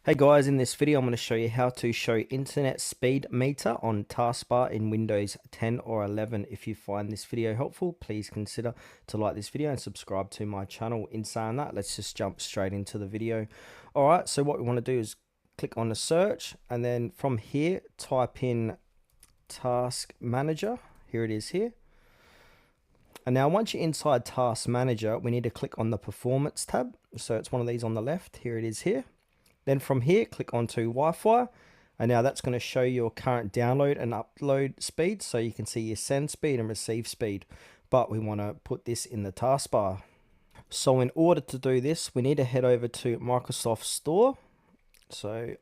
Hey guys, in this video I'm going to show you how to show internet speed meter on Taskbar in Windows 10 or 11. If you find this video helpful, please consider to like this video and subscribe to my channel. In saying that, let's just jump straight into the video. Alright, so what we want to do is click on the search, and then from here type in Task Manager. Here it is here. And now once you're inside Task Manager, we need to click on the Performance tab. So it's one of these on the left. Here it is here. Then from here, click onto Wi-Fi, and now that's going to show your current download and upload speed, so you can see your send speed and receive speed. But we want to put this in the taskbar. So in order to do this, we need to head over to Microsoft Store. So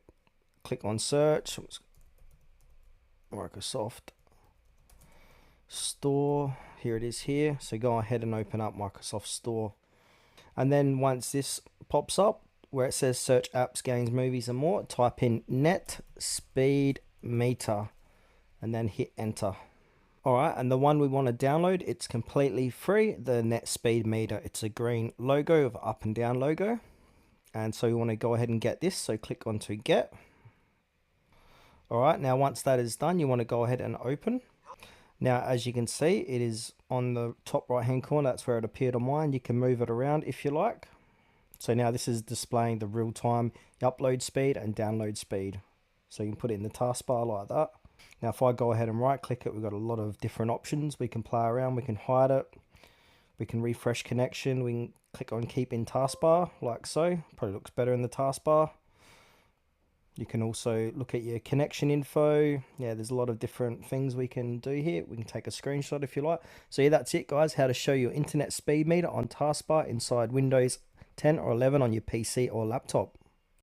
click on search, Microsoft Store. Here it is here. So go ahead and open up Microsoft Store. And then once this pops up, where it says search apps, games, movies, and more, type in net speed meter and then hit enter. Alright, and the one we want to download, it's completely free, the net speed meter. It's a green logo of up and down logo. And so we want to go ahead and get this, so click onto get. Alright, now once that is done, you want to go ahead and open. Now as you can see, it is on the top right hand corner, that's where it appeared on mine. You can move it around if you like. So now this is displaying the real-time upload speed and download speed. So you can put it in the taskbar like that. Now if I go ahead and right click it, we've got a lot of different options. We can play around, we can hide it, we can refresh connection, we can click on keep in taskbar like so. Probably looks better in the taskbar. You can also look at your connection info. Yeah, there's a lot of different things we can do here. We can take a screenshot if you like. So yeah, that's it guys, how to show your internet speed meter on taskbar inside Windows 10 or 11 on your PC or laptop.